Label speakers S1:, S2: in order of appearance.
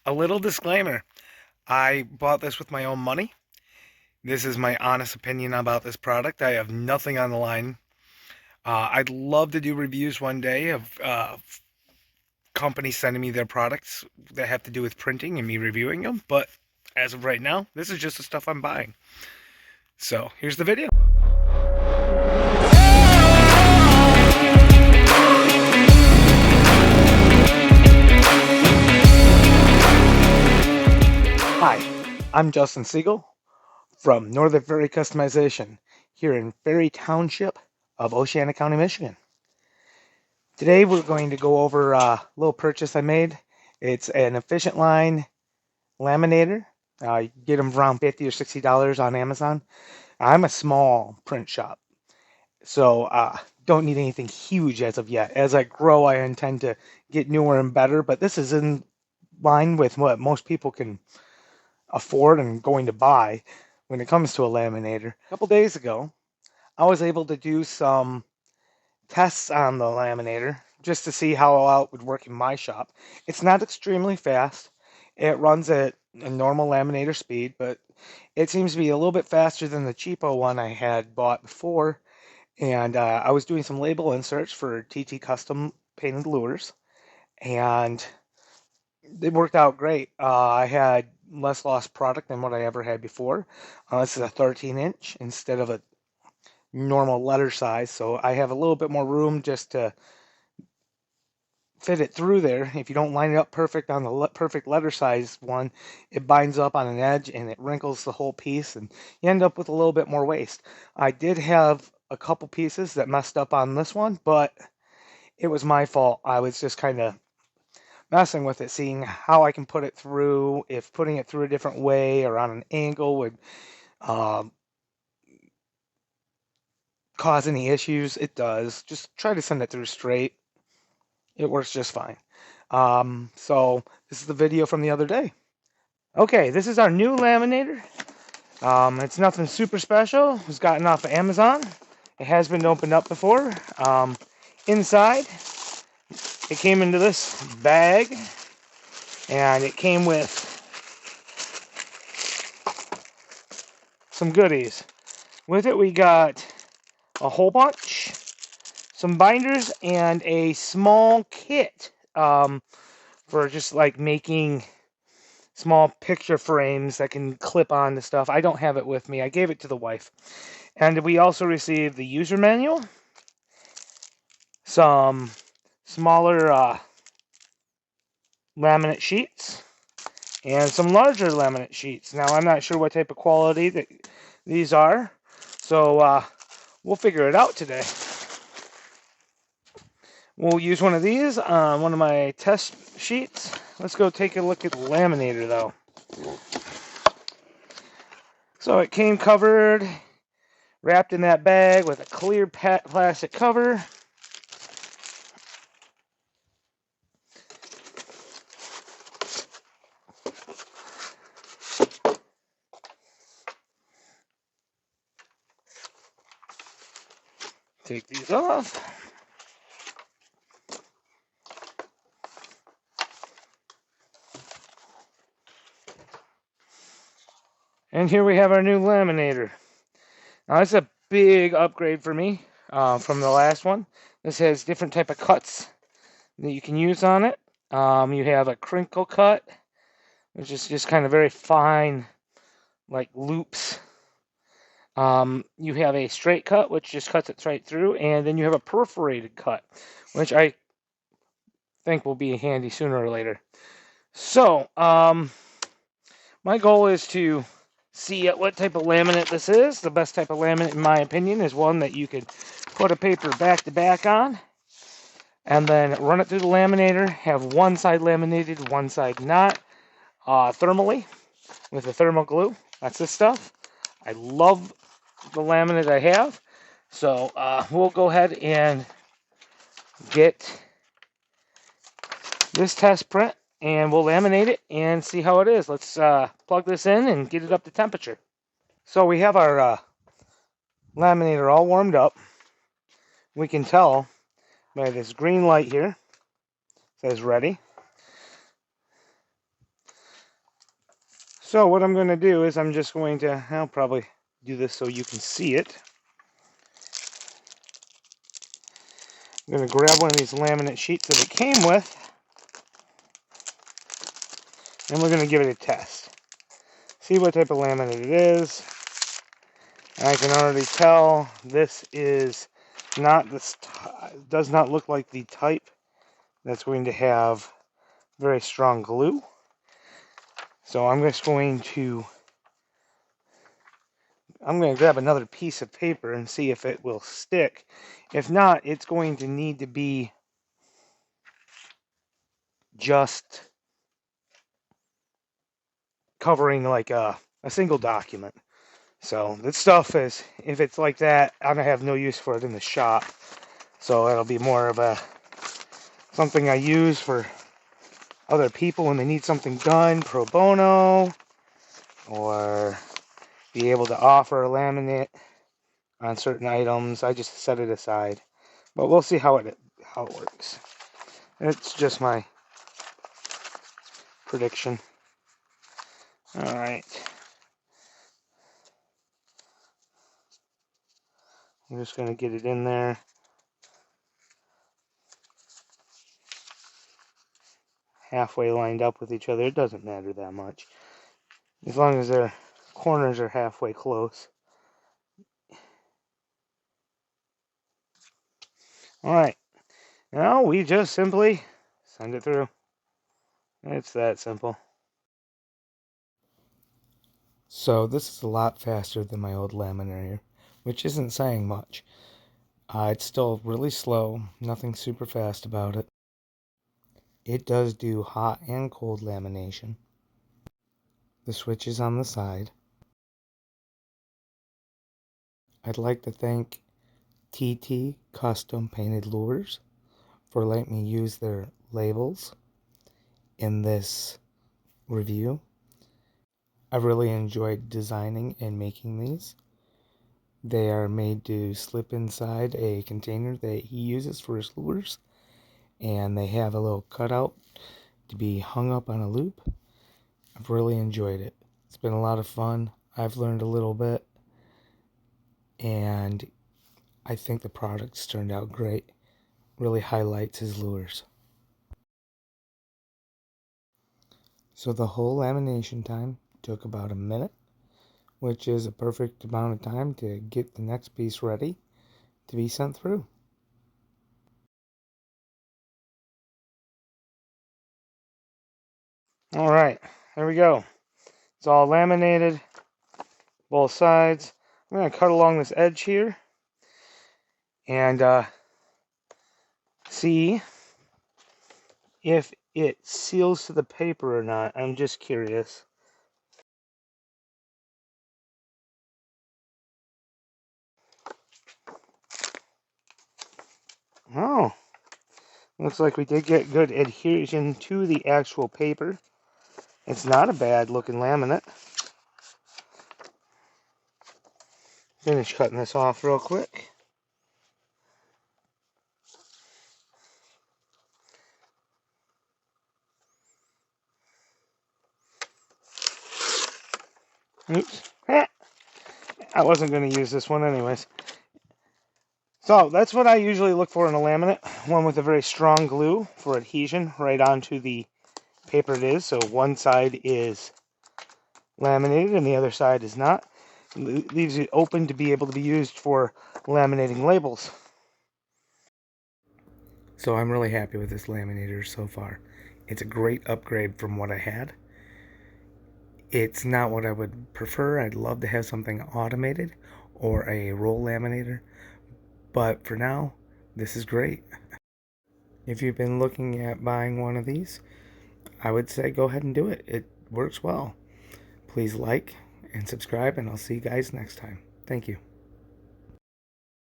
S1: A little disclaimer. I bought this with my own money. This is my honest opinion about this product. I have nothing on the line. I'd love to do reviews one day of companies sending me their products that have to do with printing and me reviewing them, but as of right now, this is just the stuff I'm buying. So, here's the video. Hi, I'm Justin Siegel from Northern Ferry Customization here in Ferry Township of Oceana County, Michigan. Today we're going to go over a little purchase I made. It's an EFICENTLINE Laminator. You get them around $50 or $60 on Amazon. I'm a small print shop, so don't need anything huge as of yet. As I grow, I intend to get newer and better, but this is in line with what most people can afford and going to buy when it comes to a laminator. A couple days ago, I was able to do some tests on the laminator just to see how well it would work in my shop. It's not extremely fast. It runs at a normal laminator speed, but it seems to be a little bit faster than the cheapo one I had bought before. And I was doing some label inserts for TT Custom painted lures, and it worked out great. I had less lost product than what I ever had before. This is a 13-inch instead of a normal letter size, so I have a little bit more room just to fit it through there. If you don't line it up perfect on the perfect letter size one, it binds up on an edge and it wrinkles the whole piece, and you end up with a little bit more waste. I did have a couple pieces that messed up on this one, but it was my fault. I was just kind of messing with it, seeing how I can put it through, if putting it through a different way or on an angle would cause any issues. It does. Just try to send it through straight. It works just fine. So this is the video from the other day. Okay, this is our new laminator. It's nothing super special. It was gotten off of Amazon. It has been opened up before. Inside, it came into this bag, and it came with some goodies. With it, we got a hole punch, some binders, and a small kit for just like making small picture frames that can clip on to stuff. I don't have it with me. I gave it to the wife. And we also received the user manual, some smaller laminate sheets, and some larger laminate sheets. Now, I'm not sure what type of quality that these are, so we'll figure it out today. We'll use one of these on one of my test sheets. Let's go take a look at the laminator, though. So it came covered, wrapped in that bag with a clear plastic cover. Take these off. And here we have our new laminator. Now, this is a big upgrade for me from the last one. This has different type of cuts that you can use on it. You have a crinkle cut, which is just kind of very fine, like loops. You have a straight cut, which just cuts it straight through, and then you have a perforated cut, which I think will be handy sooner or later. So, my goal is to see what type of laminate this is. The best type of laminate, in my opinion, is one that you could put a paper back to back on, and then run it through the laminator, have one side laminated, one side not, thermally, with the thermal glue. That's this stuff. I love the laminate I have, so we'll go ahead and get this test print, and we'll laminate it and see how it is. Let's plug this in and get it up to temperature. So we have our laminator all warmed up. We can tell by this green light here, it says ready. So what I'm going to do is I'm just going to, I'll probably do this so you can see it. I'm going to grab one of these laminate sheets that it came with, and we're going to give it a test. See what type of laminate it is. I can already tell this is not this, does not look like the type that's going to have very strong glue. So I'm just going to grab another piece of paper and see if it will stick. If not, it's going to need to be just covering like a single document. So this stuff is, if it's like that, I'm gonna have no use for it in the shop. So it'll be more of a something I use for other people when they need something done pro bono, or be able to offer a laminate on certain items. I just set it aside, but we'll see how it works. It's just my prediction. All right. I'm just going to get it in there. Halfway lined up with each other. It doesn't matter that much. As long as their corners are halfway close. Alright. Now we just simply send it through. It's that simple. So this is a lot faster than my old laminator, which isn't saying much. It's still really slow, nothing super fast about it. It does do hot and cold lamination. The switch is on the side. I'd like to thank TT Custom Painted Lures for letting me use their labels in this review. I've really enjoyed designing and making these. They are made to slip inside a container that he uses for his lures, and they have a little cutout to be hung up on a loop. I've really enjoyed it. It's been a lot of fun. I've learned a little bit, and I think the product's turned out great. Really highlights his lures. So the whole lamination time took about a minute, which is a perfect amount of time to get the next piece ready to be sent through. All right, there we go. It's all laminated, both sides. I'm going to cut along this edge here and see if it seals to the paper or not. I'm just curious. Oh, looks like we did get good adhesion to the actual paper. It's not a bad looking laminate. Finish cutting this off real quick. Oops. I wasn't going to use this one anyways. So that's what I usually look for in a laminate. One with a very strong glue for adhesion right onto the paper it is. So one side is laminated and the other side is not. It leaves it open to be able to be used for laminating labels. So I'm really happy with this laminator so far. It's a great upgrade from what I had. It's not what I would prefer. I'd love to have something automated or a roll laminator. But for now, this is great. If you've been looking at buying one of these, I would say go ahead and do it. It works well. Please like and subscribe, and I'll see you guys next time. Thank you.